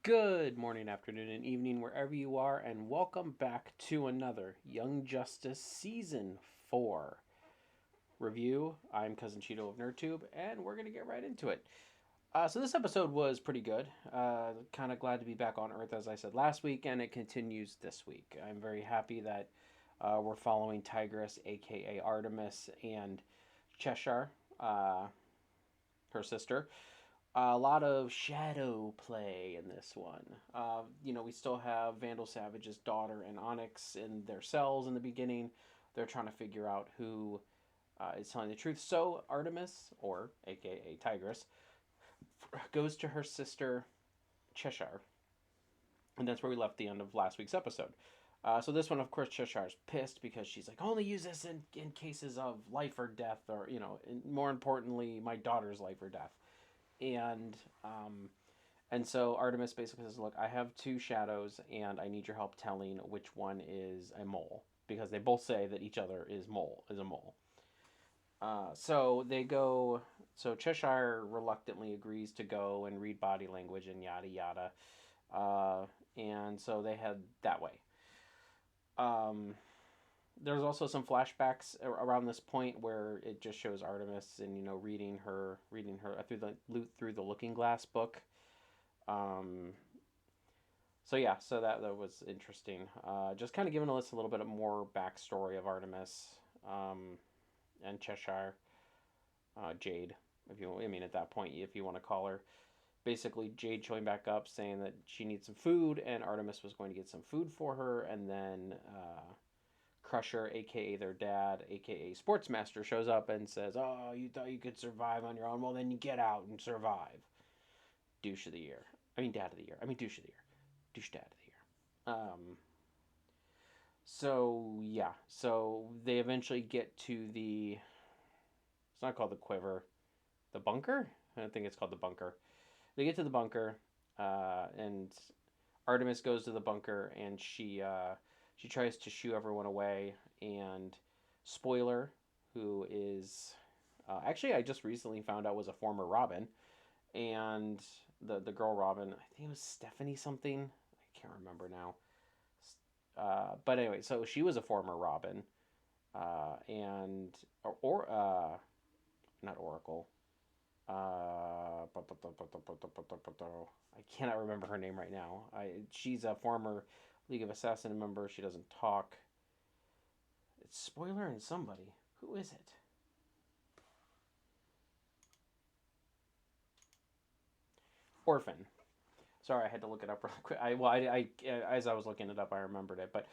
Good morning, afternoon, and evening, wherever you are, and welcome back to another Young Justice Season 4 review. I'm Cousin Cheeto of NerdTube, and we're going to get right into it. So, this episode was pretty good. Kind of glad to be back on Earth, as I said last week, and it continues this week. I'm very happy that we're following Tigress, aka Artemis, and Cheshire, her sister. A lot of shadow play in this one. We still have Vandal Savage's daughter and Onyx in their cells in the beginning. They're trying to figure out who is telling the truth. So Artemis, or aka Tigress, goes to her sister Cheshire, and that's where we left the end of last week's episode. So this one, of course, Cheshire's pissed because she's like, only use this in cases of life or death, or more importantly, my daughter's life or death. And and so Artemis basically says, "Look, I have two shadows, and I need your help telling which one is a mole because they both say that each other is a mole." So they go. So Cheshire reluctantly agrees to go and read body language and yada yada, and so they head that way. Um, there's also some flashbacks around this point where it just shows Artemis and reading her through the Looking Glass book. Um, so yeah, so that was interesting. Just kind of giving us a little bit more backstory of Artemis and Cheshire, Jade. If you, I mean, at that point, if you want to call her, basically Jade showing back up saying that she needs some food, and Artemis was going to get some food for her, and then Crusher, aka their dad, aka Sportsmaster, shows up and says, "Oh, you thought you could survive on your own? Well, then you get out and survive." Douche of the year. I mean, dad of the year. I mean, douche of the year. Douche dad of the year. Um, so yeah, so they eventually get to the. It's not called the quiver, the bunker. I don't think it's called the bunker. They get to the bunker, and Artemis goes to the bunker, and she tries to shoo everyone away. And Spoiler, who is actually I just recently found out was a former Robin, and the girl Robin, I think it was Stephanie something. I can't remember now. But anyway, so she was a former Robin, and not Oracle. I cannot remember her name right now. She's a former League of Assassin member. She doesn't talk. It's Spoiler and somebody. Who is it? Orphan. Sorry, I had to look it up really quick. As I was looking it up, I remembered it. But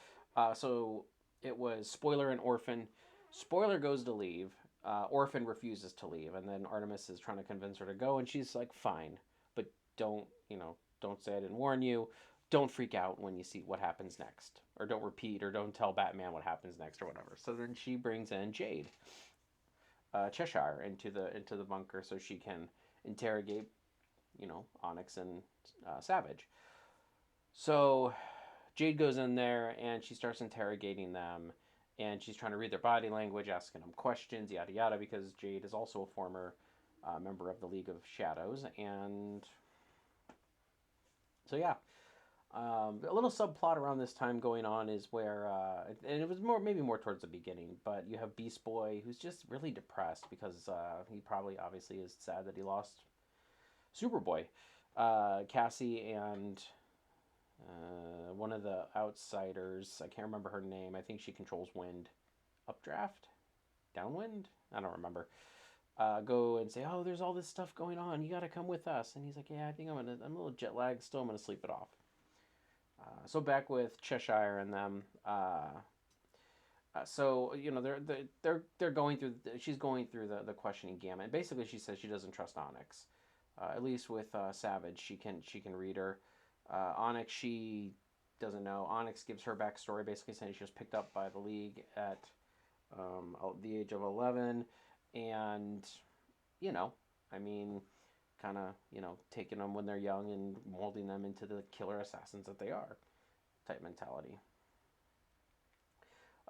so it was Spoiler and Orphan. Spoiler goes to leave. Orphan refuses to leave, and then Artemis is trying to convince her to go, and she's like, "Fine, but don't say I didn't warn you. Don't freak out when you see what happens next, or don't repeat, or don't tell Batman what happens next, or whatever." So then she brings in Jade, Cheshire, into the bunker so she can interrogate, Onyx and Savage. So Jade goes in there and she starts interrogating them, and she's trying to read their body language, asking them questions, yada yada, because Jade is also a former member of the League of Shadows. And so yeah, a little subplot around this time going on is where, and it was maybe more towards the beginning, but you have Beast Boy who's just really depressed because he probably obviously is sad that he lost Superboy. Cassie and one of the outsiders, I can't remember her name. I think she controls wind. Updraft? Downwind? I don't remember. Go and say, "Oh, there's all this stuff going on. You got to come with us." And he's like, "Yeah, I think I'm a little jet lagged. Still, I'm gonna sleep it off." So back with Cheshire and them. So they're going through. She's going through the questioning gamut. And basically, she says she doesn't trust Onyx. At least with Savage, she can read her. Onyx, she doesn't know. Onyx gives her backstory, basically saying she was picked up by the League at the age of 11, and you know, I mean, kind of taking them when they're young and molding them into the killer assassins that they are, type mentality.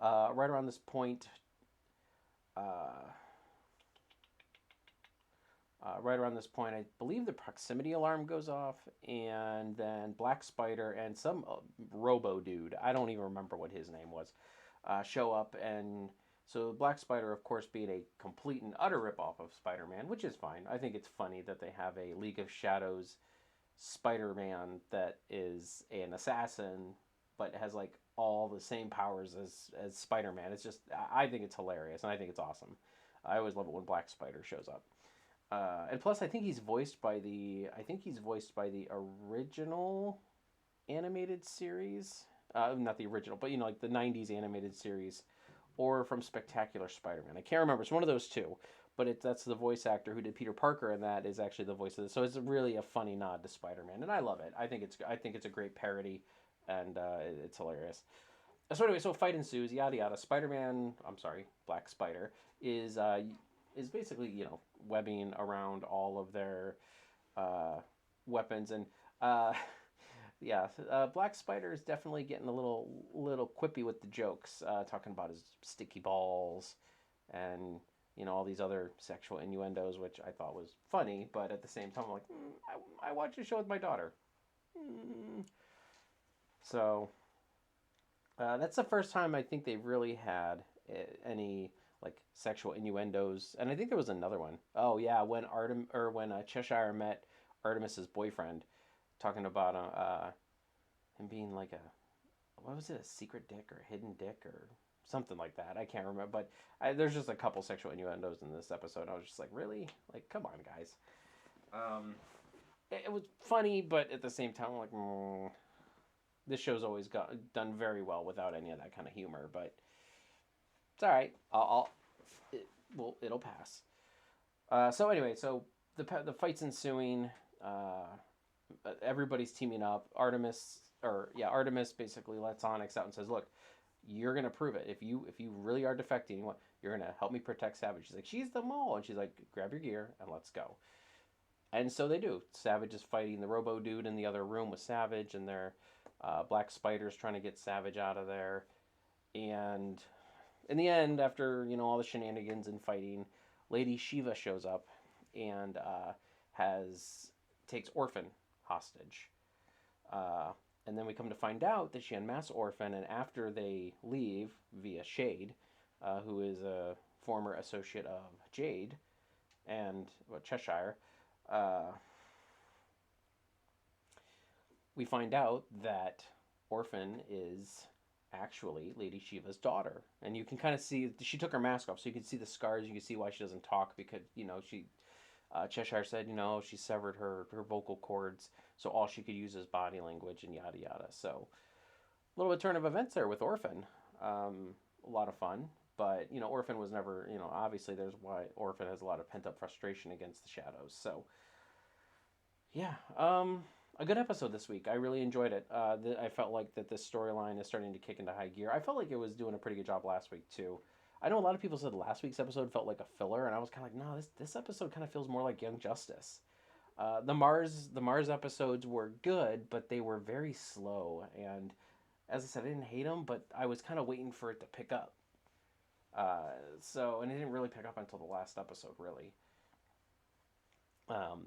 Right around this point, uh, Right around this point, I believe the proximity alarm goes off, and then Black Spider and some Robo dude, I don't even remember what his name was, show up. And so Black Spider, of course, being a complete and utter ripoff of Spider-Man, which is fine. I think it's funny that they have a League of Shadows Spider-Man that is an assassin, but has like all the same powers as Spider-Man. It's just, I think it's hilarious, and I think it's awesome. I always love it when Black Spider shows up. And plus, I think he's voiced by the original animated series. Not the original, but like the '90s animated series, or from Spectacular Spider-Man. I can't remember. It's one of those two. But that's the voice actor who did Peter Parker, and that is actually the voice of this. So it's really a funny nod to Spider-Man, and I love it. I think it's a great parody, and it's hilarious. So anyway, so fight ensues, yada yada. Black Spider is basically webbing around all of their weapons, and uh, yeah, Black Spider is definitely getting a little quippy with the jokes, talking about his sticky balls, and all these other sexual innuendos, which I thought was funny, but at the same time, I'm like, I watched a show with my daughter. So that's the first time I think they really had any like sexual innuendos, and I think there was another one. Oh yeah, when Cheshire met Artemis's boyfriend, talking about him being like what was it, a secret dick or a hidden dick or something like that. I can't remember, but there's just a couple sexual innuendos in this episode. I was just like, really? Like, come on, guys. It was funny, but at the same time, I'm like, this show's always done very well without any of that kind of humor. But it's all right. It'll pass. So anyway, so the fight's ensuing. Everybody's teaming up. Artemis basically lets Onyx out and says, "Look, you're gonna prove it. If you really are defecting, you're gonna help me protect Savage." She's like, "She's the mole," and she's like, "Grab your gear and let's go." And so they do. Savage is fighting the Robo dude in the other room with Savage, and their Black Spider's trying to get Savage out of there. And in the end, after all the shenanigans and fighting, Lady Shiva shows up and takes Orphan hostage. And then we come to find out that she unmasks Orphan, and after they leave via Shade, who is a former associate of Jade and Cheshire, we find out that Orphan is actually Lady Shiva's daughter. And you can kind of see, she took her mask off, so you can see the scars, you can see why she doesn't talk, because, she... Cheshire said, she severed her vocal cords, so all she could use is body language and yada yada. So, a little bit turn of events there with Orphan. A lot of fun, but Orphan was never, obviously there's why Orphan has a lot of pent up frustration against the Shadows. So, yeah, a good episode this week. I really enjoyed it. I felt like that this storyline is starting to kick into high gear. I felt like it was doing a pretty good job last week too. I know a lot of people said last week's episode felt like a filler, and I was kind of like, no, this episode kind of feels more like Young Justice. The Mars episodes were good, but they were very slow, and as I said, I didn't hate them, but I was kind of waiting for it to pick up. And it didn't really pick up until the last episode, really.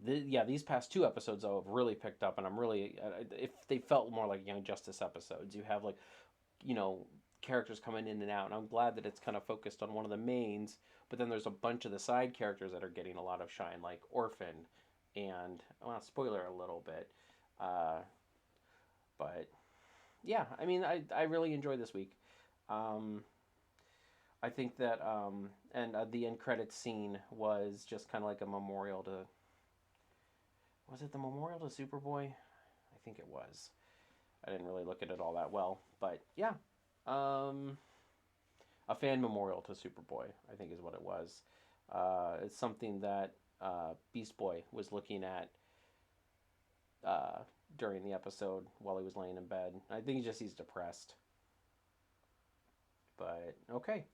These past two episodes though have really picked up, and I'm really if they felt more like Young Justice episodes. You have like, characters coming in and out, and I'm glad that it's kind of focused on one of the mains, but then there's a bunch of the side characters that are getting a lot of shine, like Orphan, and spoiler a little bit, but yeah, I mean, I really enjoyed this week. I think that the end credits scene was just kind of like a memorial to, was it the memorial to Superboy? I think it was. I didn't really look at it all that well, but yeah. A fan memorial to Superboy, I think is what it was. It's something that Beast Boy was looking at during the episode while he was laying in bed. I think he's depressed. But okay.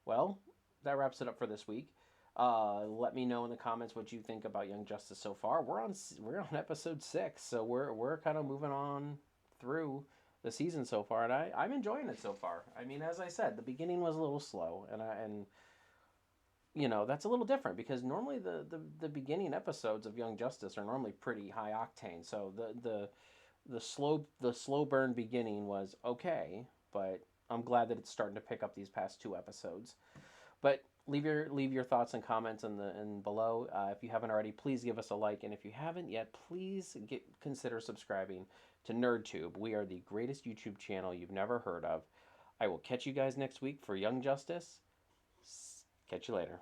Well, that wraps it up for this week. Let me know in the comments what you think about Young Justice so far. We're on episode 6, so we're kind of moving on through the season so far, and I'm enjoying it so far. I mean, as I said, the beginning was a little slow, and you know, that's a little different because normally the beginning episodes of Young Justice are normally pretty high octane. So the slow burn beginning was okay, but I'm glad that it's starting to pick up these past two episodes. But leave your thoughts and comments in below. If you haven't already, please give us a like, and if you haven't yet, please consider subscribing to NerdTube. We are the greatest YouTube channel you've never heard of. I will catch you guys next week for Young Justice. Catch you later.